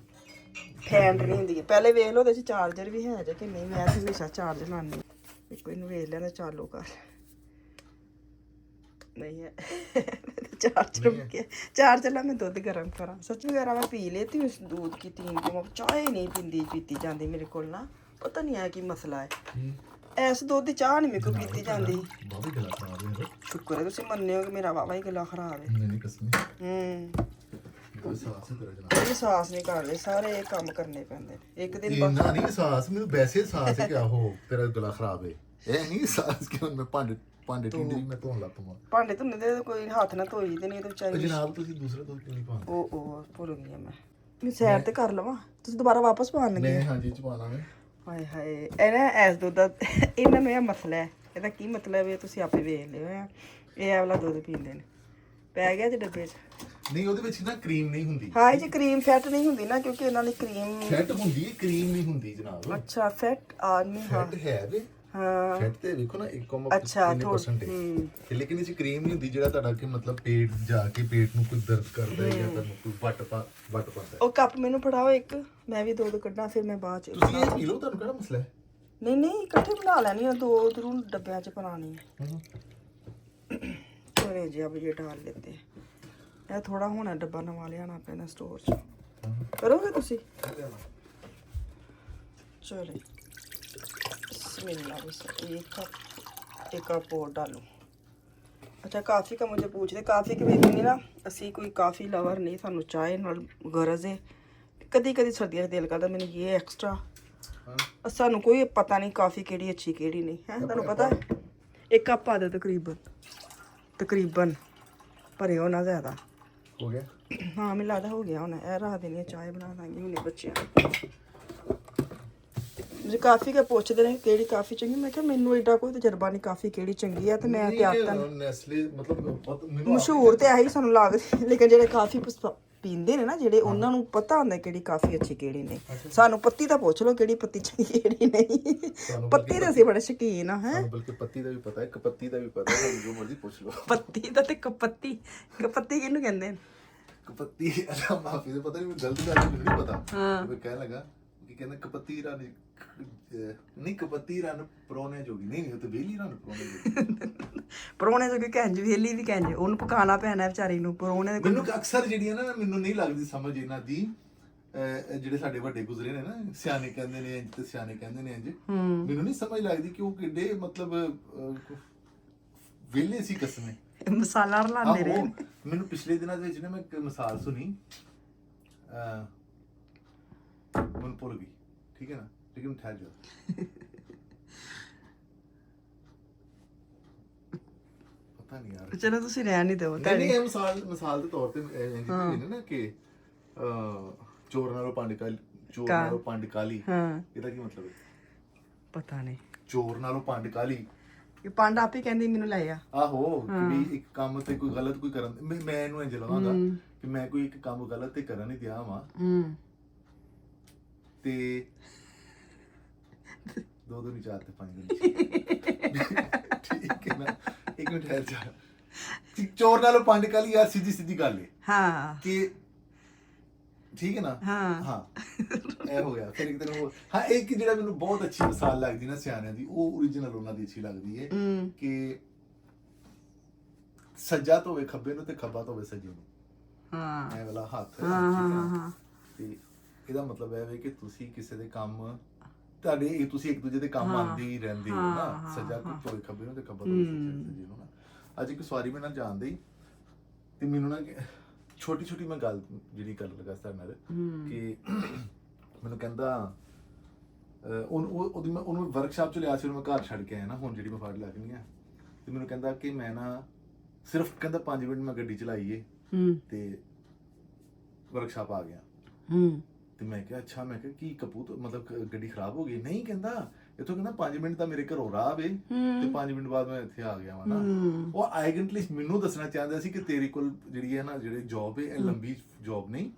[SPEAKER 1] ਫੈਂਡਣੀ ਹੁੰਦੀ ਹੈ। ਪਹਿਲੇ ਵੇਖ ਲਓ ਉਹਦੇ 'ਚ ਚਾਰਜਰ ਵੀ ਹੈ ਜੇ ਕਿ ਨਹੀਂ। ਮੈਂ ਤਾਂ ਹਮੇਸ਼ਾ ਚਾਰਜਰ ਲਾਉਂਦੀ ਇੱਕ ਇਹਨੂੰ ਵੇਖ ਲੈਣਾ ਚਾਲੂ ਕਰ नहीं है चार्जर मुक्के चार्जर ला मैं दूध गर्म करा सच वगैरह मैं पी लेती हूँ इस दूध की 3 की चाय नहीं पीती जाती मेरे को ना पता नहीं है कि मसला है ਐਸ ਦੁੱਧ ਦੀ ਚਾਹ ਨਹੀਂ ਮੇਰੇ ਕੋ ਪੀਤੀ ਜਾਂਦੀ।
[SPEAKER 2] ਬਾਬਾ ਗਲਾ ਖਰਾਬ ਹੈ।
[SPEAKER 1] ਸ਼ੁਕਰ ਹੈ ਤੁਸੀਂ ਮੰਨਿਓ ਕਿ ਮੇਰਾ ਵਾਵਾ ਹੀ ਗਲਾ ਖਰਾਬ ਹੈ।
[SPEAKER 2] ਨਹੀਂ ਕਸਮ ਕੋਈ ਸਾਹਸ ਤੇਰਾ ਜਨਾਬ।
[SPEAKER 1] ਕੋਈ ਸਾਹਸ ਨਹੀਂ ਕਰਦੇ ਸਾਰੇ ਇਹ ਕੰਮ ਕਰਨੇ ਪੈਂਦੇ ਨੇ ਇੱਕ ਦਿਨ
[SPEAKER 2] ਇੰਨਾ ਨਹੀਂ ਸਾਹਸ ਮੈਨੂੰ ਵੈਸੇ ਸਾਹਸ ਹੈ ਕਿ ਆਹੋ ਤੇਰਾ ਗਲਾ ਖਰਾਬ ਹੈ। ਇਹ ਨਹੀਂ ਸਾਹਸ ਕਿ ਹੁਣ ਮੈਂ ਭਾਂਡੇ ਟਿੰਡੇ ਵੀ ਮੈਂ ਧੋਣ ਲੱਗ ਪਵਾਂ।
[SPEAKER 1] ਭਾਂਡੇ ਧੁੰਨੇ ਦੇ ਕੋਈ ਹੱਥ ਨਾ ਧੋਈ ਤੇ ਨਹੀਂ ਤੇ ਵਿਚਾਰੀ
[SPEAKER 2] ਜਨਾਬ ਤੁਸੀਂ ਦੂਸਰਾ ਦੁੱਧ ਕਿਉਂ ਨਹੀਂ ਪਾਉਂਦੇ?
[SPEAKER 1] ਉਹ ਭੁੱਲ ਗਈ ਮੈਂ ਸੈਰ ਤੇ ਕਰ ਲਵਾਂ ਤੁਸੀਂ ਦੁਬਾਰਾ ਵਾਪਸ ਪਾਉਣ ਲੱਗੇ?
[SPEAKER 2] ਮੈਂ ਹਾਂਜੀ ਚ ਪਾਣਾ ਮੈਂ।
[SPEAKER 1] ਹਾਏ ਹਾਏ ਇਹ ਨਾ ਐਸ ਦੁੱਧ ਦਾ ਇਹਨਾਂ ਨੂੰ ਇਹ ਮਸਲਾ ਹੈ। ਇਹਦਾ ਕੀ ਮਤਲਬ ਹੈ ਤੁਸੀਂ ਆਪੇ ਵੇਖ ਲਿਓ। ਇਹ ਵਾਲਾ ਦੁੱਧ ਪੀਂਦੇ ਨੇ ਪੈ ਗਿਆ ਜੇ ਡੱਬੇ 'ਚ।
[SPEAKER 2] ਨਹੀਂ ਉਹਦੇ ਵਿੱਚ ਨਾ ਕਰੀਮ ਨਹੀਂ ਹੁੰਦੀ।
[SPEAKER 1] ਹਾਂ ਇਹ 'ਚ ਕਰੀਮ ਫੈਟ ਨਹੀਂ ਹੁੰਦੀ ਨਾ ਕਿਉਂਕਿ ਇਹਨਾਂ ਦੀ ਕਰੀਮ
[SPEAKER 2] ਫੈਟ ਹੁੰਦੀ ਹੈ ਕਰੀਮ ਨਹੀਂ ਹੁੰਦੀ ਜਨਾਬ।
[SPEAKER 1] ਅੱਛਾ ਫੈਟ ਆਦਮੀ ਹਾਂ
[SPEAKER 2] ਫੈਟ ਹੈ ਵੇ
[SPEAKER 1] ਹਾਂ
[SPEAKER 2] ਫੈਟ ਤੇ ਵੇਖੋ ਨਾ
[SPEAKER 1] 1.3%
[SPEAKER 2] ਹੈ ਲੇਕਿਨ ਇਹ 'ਚ ਕਰੀਮ ਨਹੀਂ ਹੁੰਦੀ ਜਿਹੜਾ ਤੁਹਾਡਾ ਕਿ ਮਤਲਬ ਪੇਟ ਜਾ ਕੇ ਪੇਟ ਨੂੰ ਕੋਈ ਦਰਦ ਕਰਦਾ ਹੈ ਜਾਂ ਤੁਹਾਨੂੰ ਕੋਈ ਵੱਟ ਪਾਉਂਦਾ ਹੈ।
[SPEAKER 1] ਉਹ ਕੱਪ ਮੈਨੂੰ ਫੜਾਓ ਇੱਕ ਮੈਂ ਵੀ ਦੁੱਧ ਕੱਢਾਂ ਫਿਰ ਮੈਂ ਬਾਅਦ 'ਚ
[SPEAKER 2] ਤੁਸੀਂ ਇਹ ਪੀ ਲਓ ਤੁਹਾਨੂੰ ਕਿਹੜਾ ਮਸਲਾ ਹੈ?
[SPEAKER 1] ਨਹੀਂ ਇਕੱਠੇ ਬਣਾ ਲੈਣੀ ਆ ਦੋ ਜ਼ਰੂਰ ਡੱਬਿਆਂ 'ਚ ਬਣਾਉਣੀ है। चले जी अब ये डाल लेते हैं। ਇਹ ਥੋੜਾ ਹੋਣਾ ਡੱਬਾ ਨਵਾਂ ਲਿਆਣਾ ਪੈਣਾ ਸਟੋਰ 'ਚ ਕਰੋਗੇ ਤੁਸੀਂ? चले बिस्मिल्लाह एक कप और डालूं। अच्छा काफ़ी का मुझे पूछते काफ़ी के मेरी नहीं ना असी कोई काफ़ी लवर नहीं सानू चाय नाल गरज है कदी कदी सर्दियों दिल करता मैंने ये एक्स्ट्रा सानू कोई पता नहीं काफ़ी केड़ी अच्छी केड़ी नहीं है तुहानू पता है। एक कप पा दे तकरीबन भरे होना ज़्यादा
[SPEAKER 2] हो गया।
[SPEAKER 1] हाँ मैं लगता हो गया होना रात देनी चाय बना देंगे हुणे बच्चे मुझे काफ़ी के पुछते हैं केड़ी काफ़ी चंगी मैं क्या मैनू एडा कोई तजर्बा नहीं काफ़ी केड़ी चंगी है तो मैं ते आता
[SPEAKER 2] नेस्ले मतलब
[SPEAKER 1] मशहूर तो यही सानू लगदी लेकिन जेडे काफ़ी पींदे ने ना जेडे उन्हां नू पता हुंदा केड़ी काफ़ी अच्छी केड़ी नहीं। सानू पत्ती दा पुछ लो केड़ी पत्ती चंगी केड़ी नहीं पत्ती दे असीं बड़े शौकीन हां हैं।
[SPEAKER 2] बल्कि पत्ती दा भी पता है कपत्ती दा भी पता है जो मर्जी पूछ लो।
[SPEAKER 1] पत्ती दा ते कपत्ती किहनू कहंदे ने?
[SPEAKER 2] कपत्ती अच्छा माफी से पता नहीं गलत गल नहीं पता। हां मैं कहने लगा कि कहंदे कपत्ती रानी नहीं कपत्ती रन परोने जोगी नहीं नहीं तो वेली रन परोने जोगी
[SPEAKER 1] ਪਰੋਣੇ ਜੋ ਕਿ ਕਹਿੰਜ ਵੇਲੀ ਵੀ ਕਹਿੰਜ ਉਹਨੂੰ ਪਕਾਣਾ ਪੈਣਾ ਵਿਚਾਰੀ ਨੂੰ ਪਰੋਣੇ ਦੇ
[SPEAKER 2] ਮੈਨੂੰ ਅਕਸਰ ਜਿਹੜੀਆਂ ਨਾ ਮੈਨੂੰ ਨਹੀਂ ਲੱਗਦੀ ਸਮਝ ਇਹਨਾਂ ਦੀ ਜਿਹੜੇ ਸਾਡੇ ਵੱਡੇ ਗੁਜ਼ਰੇ ਨੇ ਨਾ ਸਿਆਣੇ ਕਹਿੰਦੇ ਨੇ ਇੰਜ ਤੇ ਸਿਆਣੇ ਕਹਿੰਦੇ ਨੇ ਇੰਜ ਮੈਨੂੰ ਨਹੀਂ ਸਮਝ ਲੱਗਦੀ ਕਿ ਉਹ ਕਿੱਡੇ ਮਤਲਬ ਵੇਲੇ ਸੀ ਕਸਮੇ
[SPEAKER 1] ਮਸਾਲਾ ਰਲਾਉਂਦੇ ਰਹੇ।
[SPEAKER 2] ਮੈਨੂੰ ਪਿਛਲੇ ਦਿਨਾਂ ਦੇ ਵਿੱਚ ਨਾ ਮੈਂ ਇੱਕ ਮਿਸਾਲ ਸੁਣੀ ਮਨ ਭੁੱਲ ਗਈ ਠੀਕ ਹੈ ਨਾ लेकिन ठहर जाओ पता नहीं यार
[SPEAKER 1] चलो ਤੁਸੀਂ ਰਹਿਣ ਨਹੀਂ ਦਿਓ
[SPEAKER 2] ਨਹੀਂ ਇਹ ਮਿਸਾਲ ਦੇ ਤੌਰ ਤੇ ਇੰਜ ਕਹਿੰਦੇ ਨਾ ਕਿ ਚੋਰ ਨਾਲੋਂ ਪੰਡ ਕਾਲੀ
[SPEAKER 1] ਹਾਂ
[SPEAKER 2] ਇਹਦਾ ਕੀ ਮਤਲਬ ਹੈ?
[SPEAKER 1] ਪਤਾ ਨਹੀਂ
[SPEAKER 2] ਚੋਰ ਨਾਲੋਂ ਪੰਡ ਕਾਲੀ
[SPEAKER 1] ਇਹ ਪੰਡ ਆਪੇ ਕਹਿੰਦੀ ਮੈਨੂੰ ਲੈ ਆ
[SPEAKER 2] ਆਹੋ ਕਿ ਵੀ ਇੱਕ ਕੰਮ ਤੇ ਕੋਈ ਗਲਤ ਕੋਈ ਕਰਨ ਮੈਂ ਇਹਨੂੰ ਇੰਜ ਲਵਾਂਗਾ ਕਿ ਮੈਂ ਕੋਈ ਇੱਕ ਕੰਮ ਗਲਤ ਤੇ ਕਰਨ ਨਹੀਂ ਦਿਆ ਵਾਂ ਤੇ दो नहीं चार थे 5 ठीक है ना एक मिनट ठहर जा चोर नालों पंड काली यार सीधी गल है
[SPEAKER 1] हाँ
[SPEAKER 2] कि ठीक है ना हाँ ਇਹ ਹੋ ਗਿਆ ਫਿਰ ਇੱਕ ਦਿਨ ਹੋਰ ਹਾਂ ਇੱਕ ਜਿਹੜਾ ਮੈਨੂੰ ਬਹੁਤ ਅੱਛੀ ਮਿਸਾਲ ਲੱਗਦੀ ਨਾ ਸਿਆਣਿਆਂ ਦੀ ਉਹ origignal ਉਹਨਾਂ ਦੀ ਅੱਛੀ ਲੱਗਦੀ ਹੈ ਕਿ ਸੱਜਾ ਧੋਵੇ ਖੱਬੇ ਨੂੰ ਤੇ ਖੱਬਾ ਧੋਵੇ ਸੱਜੇ ਨੂੰ। ਹਾਂ ਇਹ ਵਾਲਾ ਹੱਥ ਹਾਂ ਤੇ ਇਹਦਾ ਮਤਲਬ ਇਹ ਵੇ ਕਿ ਤੁਸੀਂ ਕਿਸੇ ਦੇ ਕੰਮ ਤੁਸੀਂ ਇੱਕ ਦੂਜੇ ਦੇ ਕੰਮ ਆਉਂਦੇ ਹੀ ਰਹਿੰਦੇ ਹੋ ਨਾ, ਸੱਜਾ ਕੋਈ ਖੱਬੇ ਨੂੰ ਤੇ ਖੱਬਾ ਤੋਂ ਸੱਜੇ ਨੂੰ ਨਾ। ਅੱਜ ਇੱਕ ਸਵਾਰੀ ਮੈਂ ਨਾਲ ਜਾਣਦੇ ਹੀ ਤੇ ਮੈਨੂੰ ਨਾ ਛੋਟੀ ਛੋਟੀ ਮੈਂ ਗੱਲ ਜਿਹੜੀ ਕਰ ਲਗਾ ਤੁਹਾਡੇ ਨਾਲ ਕਿ ਮੈਨੂੰ ਕਹਿੰਦਾ ਉਹਨੂੰ ਵਰਕਸ਼ਾਪ ਚ ਲਿਆ ਸੀ, ਉਹਨੂੰ ਮੈਂ ਘਰ ਛੱਡ ਕੇ ਆਇਆ ਨਾ, ਹੁਣ ਜਿਹੜੀ ਮੈਂ ਫੜ ਲੱਗਣੀ ਆ। ਤੇ ਮੈਨੂੰ ਕਹਿੰਦਾ ਕਿ ਮੈਂ ਨਾ ਸਿਰਫ ਕਹਿੰਦਾ 5 ਮਿੰਟ ਮੈਂ ਗੱਡੀ ਚਲਾਈ ਏ ਤੇ ਵਰਕਸ਼ਾਪ ਆ ਗਿਆ। ਤੇ ਮੈਂ ਕਿਹਾ ਅੱਛਾ, ਮੈਂ ਕਿਹਾ ਕੀ ਕਪੂਤ ਮਤਲਬ ਗੱਡੀ ਖਰਾਬ ਹੋ ਗਈ? ਨਹੀਂ, ਕਹਿੰਦਾ ਇੱਥੋਂ ਕਹਿੰਦਾ 5 ਮਿੰਟ ਤਾਂ ਮੇਰੇ ਘਰੋਂ ਰਾਹ ਵੇ ਤੇ 5 ਮਿੰਟ ਬਾਅਦ ਮੈਂ ਇੱਥੇ ਆ ਗਿਆ ਵਾ ਨਾ। ਉਹ ਆਈਡੈਂਟਲੀ ਮੈਨੂੰ ਦੱਸਣਾ ਚਾਹੁੰਦਾ ਸੀ ਕਿ ਤੇਰੇ ਕੋਲ ਜਿਹੜੀ ਹੈ ਨਾ ਜਿਹੜੀ ਜੌਬ ਹੈ ਇਹ ਲੰਬੀ ਜੌਬ ਨਹੀਂ,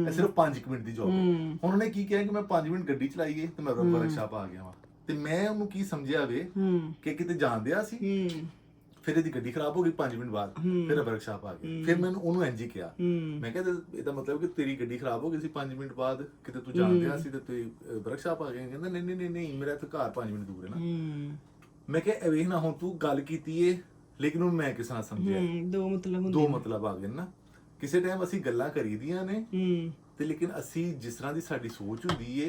[SPEAKER 2] ਇਹ ਸਿਰਫ 5 ਮਿੰਟ ਦੀ ਜੌਬ ਹੈ। ਹੁਣ ਉਹਨੇ ਕੀ ਕਿਹਾ ਕਿ ਮੈਂ 5 ਮਿੰਟ ਗੱਡੀ ਚਲਾਈ ਏ ਤੇ ਮੈਂ ਵਰਕਸ਼ਾਪ ਆ ਗਿਆ ਵਾ। ਤੇ ਮੈਂ ਉਹਨੂੰ ਕੀ ਸਮਝਿਆ ਵੇ ਕਿ ਕਿਤੇ ਜਾਣਦਿਆ ਸੀ, ਫਿਰ ਇਹਦੀ ਗੱਡੀ ਖਰਾਬ ਹੋ ਗਈ 5 ਮਿੰਟ ਬਾਅਦ, ਫਿਰ ਵਰਕਸ਼ਾਪ ਆ ਗਿਆ। ਫਿਰ ਮੈਨੂੰ ਉਹਨੂੰ ਇੰਜ ਹੀ ਕਿਹਾ, ਮੈਂ ਕਿਹਾ ਇਹਦਾ ਮਤਲਬ ਕਿ ਤੇਰੀ ਗੱਡੀ ਖਰਾਬ ਹੋ ਗਈ ਸੀ 5 ਮਿੰਟ ਬਾਅਦ, ਕਿਤੇ ਤੂੰ ਜਾਣਦਿਆ ਸੀ ਤੇ ਤੂੰ ਵਰਕਸ਼ਾਪ ਆ ਗਿਆ। ਕਹਿੰਦਾ ਨਹੀਂ ਨਹੀਂ ਨਹੀਂ, ਮੇਰਾ ਇੱਥੇ ਘਰ 5 ਮਿੰਟ ਦੂਰ ਹੈ ਨਾ। ਮੈਂ ਕਿਹਾ ਇਹ ਵੇਖ ਨਾ, ਹੁਣ ਤੂੰ ਗੱਲ ਕੀਤੀ ਏ ਲੇਕਿਨ ਹੁਣ ਮੈਂ ਕਿਸ ਨਾਲ ਸਮਝਿਆ, ਦੋ ਮਤਲਬ ਆ ਗਏ ਨਾ। ਕਿਸੇ ਟਾਈਮ ਅਸੀਂ ਗੱਲਾਂ ਕਰੀਦੀਆਂ ਨੇ ਤੇ ਲੇਕਿਨ ਅਸੀਂ ਜਿਸ ਤਰ੍ਹਾਂ ਦੀ ਸਾਡੀ ਸੋਚ ਹੁੰਦੀ ਏ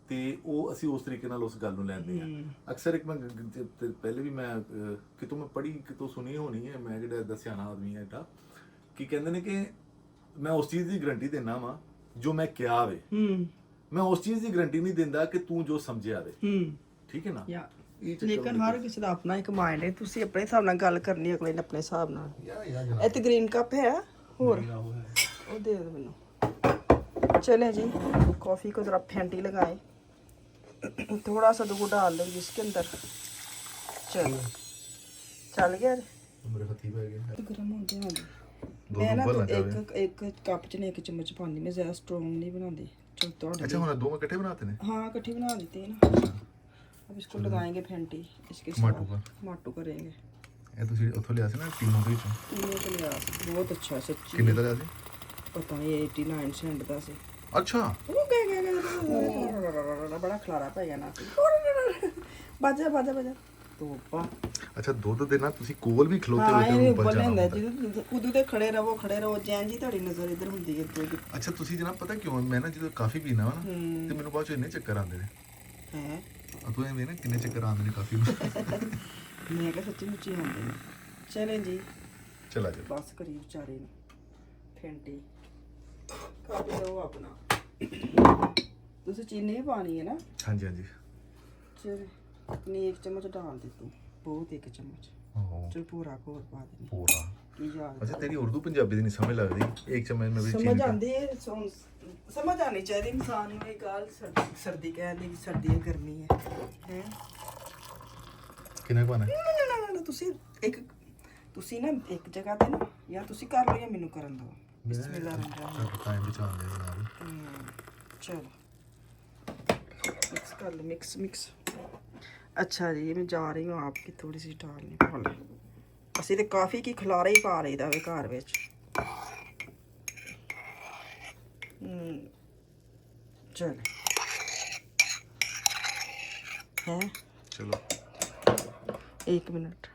[SPEAKER 2] ਤੇ ਉਹ ਅਸੀਂ ਉਸ ਤਰੀਕੇ ਨਾਲ ਉਸ ਗੱਲ ਨੂੰ ਲੈਂਦੇ ਆ। ਅਕਸਰ ਇੱਕ ਮੈਂ ਪਹਿਲੇ ਵੀ ਮੈਂ ਕਿਤੋਂ ਮੈਂ ਪੜ੍ਹੀ ਕਿਤੋਂ ਸੁਣੀ ਹੋਣੀ ਹੈ, ਮੈਂ ਜਿਹੜਾ ਦੱਸਿਆ ਨਾ ਆਦਮੀ ਹੈ ਇਹਦਾ ਕੀ ਕਹਿੰਦੇ ਨੇ ਕਿ ਮੈਂ ਉਸ ਚੀਜ਼ ਦੀ ਗਰੰਟੀ ਦਿੰਦਾ ਵਾਂ ਜੋ ਮੈਂ ਕਿਹਾ ਵੇ, ਮੈਂ ਉਸ ਚੀਜ਼ ਦੀ ਗਰੰਟੀ ਨਹੀਂ ਦਿੰਦਾ ਕਿ ਤੂੰ ਜੋ ਸਮਝਿਆ ਵੇ। ਠੀਕ ਹੈ ਨਾ?
[SPEAKER 1] ਲੇਕਿਨ ਹਰ ਕਿਸੇ ਦਾ ਆਪਣਾ ਇੱਕ ਮਾਈਂਡ ਹੈ, ਤੁਸੀਂ ਆਪਣੇ ਹਿਸਾਬ ਨਾਲ ਗੱਲ ਕਰਨੀ, ਅਗਲੇ ਨੇ ਆਪਣੇ ਹਿਸਾਬ ਨਾਲ। ਇਹ ਤੇ ਗ੍ਰੀਨ ਕੱਪ ਹੈ, ਹੋਰ ਉਹ ਦੇ दो ਮੈਨੂੰ। चले जी, कॉफ़ी को ज़रा फेंटी लगाए, थोड़ा सा दूध डाल दें जिसके अंदर। चल गया
[SPEAKER 2] मेरे हथी पे गया
[SPEAKER 1] तो गर्म हो गया। मैं ना तो एक कप च ने 1 चम्मच पानी में ज़्यादा स्ट्रॉन्ग नहीं बनाती। चल तो
[SPEAKER 2] अच्छा, हम दो में इकट्ठे बनाते हैं?
[SPEAKER 1] हाँ, इकट्ठे बना देते हैं ना। अब इसको लगाएंगे फेंटी, इसके टमाटो करेंगे।
[SPEAKER 2] ਇਹ ਤੁਸੀਂ ਉੱਥੋਂ ਲਿਆ ਸੀ ਨਾ तीनों ਦੇ ਵਿੱਚੋਂ?
[SPEAKER 1] तीनों तो लिया, बहुत अच्छा सच्ची।
[SPEAKER 2] ਕਿੰਨੇ ਦਾ ਲਿਆ ਸੀ?
[SPEAKER 1] पता नहीं 89 सेंट का से।
[SPEAKER 2] अच्छा,
[SPEAKER 1] बड़ा खलारा पै गया ना। बाजा बाजा बाजा ਤੋਪਾ।
[SPEAKER 2] ਅੱਛਾ, ਦੁੱਧ ਦੇ ਨਾਲ ਤੁਸੀਂ ਕੋਲ ਵੀ ਖਲੋਤੇ ਹੋਏ ਤੇ ਉੱਪਰ ਜਾਣਾ ਹੁੰਦਾ।
[SPEAKER 1] ਉਦੋਂ ਤੇ ਖੜੇ ਰਹੋ ਜੈਨ ਜੀ, ਤੁਹਾਡੀ ਨਜ਼ਰ ਇੱਧਰ ਹੁੰਦੀ ਹੈ ਦੁੱਧ।
[SPEAKER 2] ਅੱਛਾ, ਤੁਸੀਂ ਜਨਾਬ ਪਤਾ ਕਿਉਂ ਮੈਂ ਨਾ ਜਦੋਂ ਕਾਫੀ ਪੀਣਾ ਵਾ ਨਾ ਤੇ ਮੈਨੂੰ ਬਾਅਦ ਚ ਇੰਨੇ ਚੱਕਰ ਆਉਂਦੇ ਨੇ।
[SPEAKER 1] ਹੈ
[SPEAKER 2] ਤੂੰ ਐਵੇਂ ਨਾ ਕਿੰਨੇ ਚੱਕਰ ਆਉਂਦੇ ਨੇ ਕਾਫੀ ਨੂੰ।
[SPEAKER 1] ਮੈਂ ਕਿਹਾ ਸੱਚੀ ਮੁੱਚੀ ਆਉਂਦੇ ਨੇ। ਚਲੇ ਜੀ,
[SPEAKER 2] ਚਲਾ ਜਾ
[SPEAKER 1] ਬਸ ਕਰੀ ਵਿਚਾਰੇ ਨੂੰ ਫੈਂਟੀ ਕਰ ਲਓ ਆਪਣਾ। ਤੁਸੀਂ ਚੀਨੀ ਵੀ ਪਾਣੀ ਹੈ ਨਾ?
[SPEAKER 2] ਹਾਂਜੀ ਹਾਂਜੀ।
[SPEAKER 1] ਚਲ अपनी 1 चम्मच डाल दे तू, बहुत 1 चम्मच। चल पूरा को और पा दे
[SPEAKER 2] पूरा।
[SPEAKER 1] की याद?
[SPEAKER 2] अच्छा, तेरी उर्दू पंजाबी ਦੀ ਨਹੀਂ ਸਮਝ ਲੱਗਦੀ। 1 ਚਮਚ ਮੈਂ ਵੀ
[SPEAKER 1] समझ आंदी है, समझ आनी चाहिए इंसान ਨੂੰ। ਇਹ ਗੱਲ ਸਰਦੀ ਕਹਿੰਦੀ ਵੀ ਸਰਦੀ ਹੈ, ਗਰਮੀ ਹੈ ਹੈ।
[SPEAKER 2] ਕਿੰਨਾ ਪਾਣਾ?
[SPEAKER 1] ਨਾ ਤੁਸੀਂ ਨਾ ਇੱਕ ਜਗ੍ਹਾ ਤੇ ਨਾ, ਜਾਂ ਤੁਸੀਂ ਕਰ ਲਓ ਜਾਂ ਮੈਨੂੰ ਕਰਨ ਦਿਓ। ਬਿਸਮਿਲ੍ਲਾ ਰਹਿਮਾਨ
[SPEAKER 2] ਟਾਈਮ ਬਚਾਉਂਦੇ ਜਨਾਬ।
[SPEAKER 1] ਚਲੋ मिक्स कर लो, मिक्स। अच्छा जी, मैं जा रही हूँ आपकी थोड़ी सी डालने वाले। ਅਸੀਂ ਤੇ ਕਾਫੀ ਕੀ ਖਲਾਰਾ ਹੀ ਪਾ ਰਹੀਦਾ ਵੇ ਘਰ ਵਿੱਚ। चल है,
[SPEAKER 2] चलो
[SPEAKER 1] 1 मिनट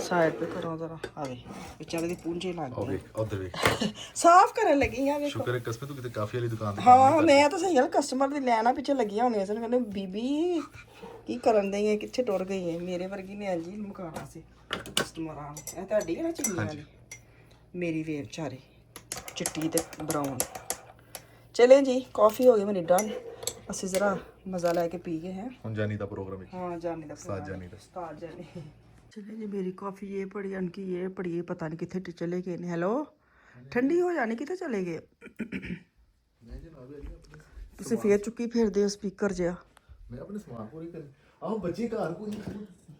[SPEAKER 1] साइड पे करो जरा। आवे बेचारे ਦੀ ਪੂੰਝੇ ਲੱਗ ਗਏ।
[SPEAKER 2] ਉਧਰ ਵੇਖ,
[SPEAKER 1] ਸਾਫ਼ ਕਰਨ ਲੱਗੀ ਆ। ਵੇਖੋ,
[SPEAKER 2] ਸ਼ੁਕਰ ਹੈ ਕਸਮੇ ਤੂੰ ਕਿਤੇ ਕਾਫੀ ਵਾਲੀ ਦੁਕਾਨ ਤੇ।
[SPEAKER 1] ਹਾਂ, ਮੈਂ ਤਾਂ ਸਹੀ ਗੱਲ ਕਸਟਮਰ ਦੀ ਲੈਣਾ ਪਿੱਛੇ ਲੱਗੀਆਂ ਹੋਣੀਆਂ ਸਨ। ਕਹਿੰਦੇ ਬੀਬੀ ਕੀ ਕਰਨ ਦਈ ਹੈ, ਕਿੱਥੇ ਟੁਰ ਗਈ ਹੈ? ਮੇਰੇ ਵਰਗੀ ਨੇ ਅੰਜੀ ਮੁਕਾਣਾ ਸੀ ਕਸਟਮਰਾਂ ਨੂੰ। ਇਹ ਤੁਹਾਡੀ ਹੈ ਨਾ ਚੀਨੀ ਵਾਲੀ, ਮੇਰੀ ਵੇ ਵਿਚਾਰੇ ਚਿੱਟੀ ਤੇ ਬਰਾਊਨ। ਚਲੇ ਜੀ, ਕਾਫੀ ਹੋ ਗਈ ਮੇਰੀ ਡਨ। ਅਸੀਂ ਜ਼ਰਾ ਮਜ਼ਾ ਲੈ ਕੇ ਪੀ ਗਏ हैं।
[SPEAKER 2] ਹੁਣ ਜਾਨੀ ਦਾ ਪ੍ਰੋਗਰਾਮ ਹੈ।
[SPEAKER 1] हाँ, जाने का
[SPEAKER 2] उस्ताद जानी का।
[SPEAKER 1] उस्ताद जानी। चले जी, मेरी कॉफ़ी ये पड़ी, अनकी ये पड़ी, पता नहीं कितने चले गए ने। हेलो, ठंडी हो जानी, कितने चले गए? ਤੁਸੀਂ ਫੇਰ ਚੁੱਕੀ ਫਿਰਦੇ ਹੋ ਸਪੀਕਰ ਜਿਹਾ।
[SPEAKER 2] ਮੈਂ ਆਪਣੇ ਸਮਾਨ ਪੂਰੀ ਕਰ। ਆਹ ਬੱਚੇ ਘਰ ਕੋਈ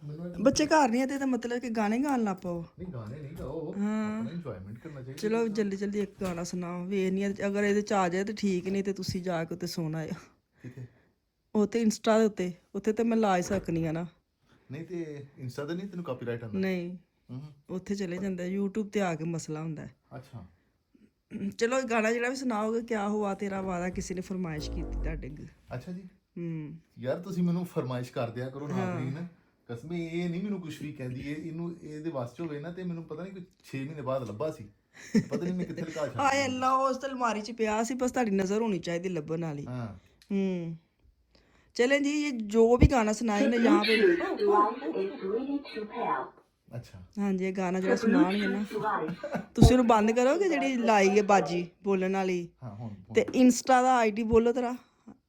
[SPEAKER 2] ਮੈਨੂੰ
[SPEAKER 1] ਬੱਚੇ ਘਰ ਨਹੀਂ ਆਤੇ ਤਾਂ ਮਤਲਬ ਕਿ ਗਾਣੇ ਗਾਣ ਲੱਗ ਪਾਓ।
[SPEAKER 2] ਨਹੀਂ, ਗਾਣੇ ਨਹੀਂ ਗਾਓ, ਆਪਣਾ ਇੰਜੋਇਮੈਂਟ ਕਰਨਾ ਚਾਹੀਦਾ।
[SPEAKER 1] ਚਲੋ ਜਲਦੀ ਜਲਦੀ ਇੱਕ ਗਾਣਾ ਸੁਣਾਓ। ਵੇ ਨਹੀਂ ਅਗਰ ਇਹਦੇ ਚ ਆ ਜਾਏ ਤਾਂ ਠੀਕ, ਨਹੀਂ ਤੇ ਤੁਸੀਂ ਜਾ ਕੇ ਉੱਤੇ ਸੌਣਾ ਆ।
[SPEAKER 2] ਕਿੱਥੇ?
[SPEAKER 1] ਉੱਤੇ ਇੰਸਟਾ ਦੇ ਉੱਤੇ ਤਾਂ ਮੈਂ ਲਾ ਹੀ ਸਕਨੀ ਆ ਨਾ।
[SPEAKER 2] ਨਹੀਂ ਤੇ ਇੰਸਟਾ ਤੇ ਨਹੀਂ ਤੈਨੂੰ ਕਾਪੀਰਾਈਟ ਆਉਂਦਾ?
[SPEAKER 1] ਨਹੀਂ, ਉੱਥੇ ਚਲੇ ਜਾਂਦਾ, YouTube ਤੇ ਆ ਕੇ ਮਸਲਾ ਹੁੰਦਾ ਹੈ।
[SPEAKER 2] ਅੱਛਾ,
[SPEAKER 1] ਚਲੋ ਗਾਣਾ ਜਿਹੜਾ ਵੀ ਸੁਣਾਓਗੇ, ਕਿਆ ਹੁਆ ਤੇਰਾ ਵਾਦਾ, ਕਿਸੇ ਨੇ ਫਰਮਾਇਸ਼ ਕੀਤੀ ਤੁਹਾਡੇ ਅੱਗੇ।
[SPEAKER 2] ਅੱਛਾ ਜੀ। ਯਾਰ ਤੁਸੀਂ ਮੈਨੂੰ ਫਰਮਾਇਸ਼ ਕਰ ਦਿਆ ਕਰੋ ਨਾਜ਼ਰੀਨ। ਕਸਮੇ ਇਹ ਨਹੀਂ ਮੈਨੂੰ ਕੁਝ ਵੀ ਕਹਿੰਦੀ ਏ, ਇਹਨੂੰ ਇਹਦੇ ਵਾਸਤੇ ਹੋਵੇ ਨਾ ਤੇ ਮੈਨੂੰ ਪਤਾ ਨਹੀਂ ਕੋਈ 6 ਮਹੀਨੇ ਬਾਅਦ ਲੱਭਾ ਸੀ ਪਤਾ ਨਹੀਂ ਮੈਂ ਕਿੱਥੇ ਲਗਾ ਛੱਡਿਆ।
[SPEAKER 1] ਹਾਏ ਅੱਲਾ ਉਸ ਤੇ ਅਲਮਾਰੀ 'ਚ ਪਿਆ ਸੀ, ਬਸ ਤੁਹਾਡੀ ਨਜ਼ਰ ਹੋਣੀ ਚਾਹੀਦੀ ਲੱਭਣ ਵਾਲੀ।
[SPEAKER 2] ਹਾਂ
[SPEAKER 1] चलें जी, ये जो भी गाना सुनाए ना यहाँ पे,
[SPEAKER 2] ਅੱਛਾ
[SPEAKER 1] हाँ जी, ये गाना जो सुनाएंगे ना, ਤੁਸੀਂ ਉਹਨੂੰ ਬੰਦ ਕਰੋਗੇ ਜਿਹੜੀ ਲਾਈ ਹੈ ਬਾਜੀ ਬੋਲਣ ਵਾਲੀ।
[SPEAKER 2] ਹਾਂ ਹੁਣ
[SPEAKER 1] ਤੇ ਇੰਸਟਾ ਦਾ ਆਈਡੀ ਬੋਲੋ ਤੇਰਾ,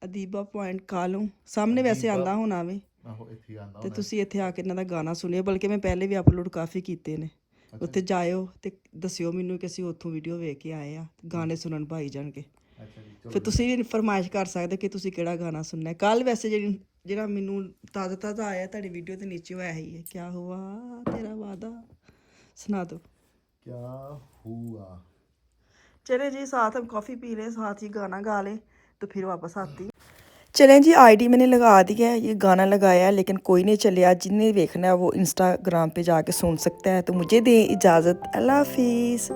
[SPEAKER 1] adiba.kalu, ਸਾਹਮਣੇ ਵੈਸੇ ਆਂਦਾ ਹੋਣਾ ਵੇ।
[SPEAKER 2] ਆਹੋ ਇੱਥੇ ਆਂਦਾ
[SPEAKER 1] ਤੇ ਤੁਸੀਂ ਇੱਥੇ ਆ ਕੇ ਇਹਨਾਂ ਦਾ ਗਾਣਾ ਸੁਣਿਓ, ਬਲਕਿ ਮੈਂ ਪਹਿਲੇ ਵੀ ਅਪਲੋਡ ਕਾਫੀ ਕੀਤੇ ਨੇ। ਉੱਥੇ ਜਾਇਓ ਤੇ ਦੱਸਿਓ ਮੈਨੂੰ ਕਿ ਅਸੀਂ ਉੱਥੋਂ ਵੀਡੀਓ ਵੇਖ ਕੇ ਆਏ ਆ, ਗਾਣੇ ਸੁਣਨ ਭਾਈ ਜਾਣ ਕੇ।
[SPEAKER 2] ਅੱਛਾ ਜੀ
[SPEAKER 1] ਫਿਰ ਤੁਸੀਂ ਵੀ ਫਰਮਾਇਸ਼ ਕਰ ਸਕਦੇ ਕਿ ਤੁਸੀਂ ਕਿਹੜਾ ਗਾਣਾ ਸੁਣਨਾ ਹੈ। ਕੱਲ ਵੈਸੇ ਜਿਹੜਾ ਮੈਨੂੰ ਤਾਜ਼ਾ ਤਾਜ਼ਾ ਆਇਆ ਤੁਹਾਡੀ ਵੀਡੀਓ ਦੇ ਨੀਚੇ, ਉਹ ਇਹੀ ਹੈ, ਕਿਆ ਹੁਆ ਤੇਰਾ वादा, सुना दो।
[SPEAKER 2] क्या हुआ।
[SPEAKER 1] चले जी, साथ हम कॉफ़ी पी लें, साथ ही गाना गा लें, तो फिर वापस आती। चलें जी, आईडी मैंने लगा दी है, ये गाना लगाया है लेकिन कोई नहीं चलिया। जिन्हें देखना है वो इंस्टाग्राम पे जाके सुन सकता है। तो मुझे दें इजाज़त, अल्लाह हाफिज़।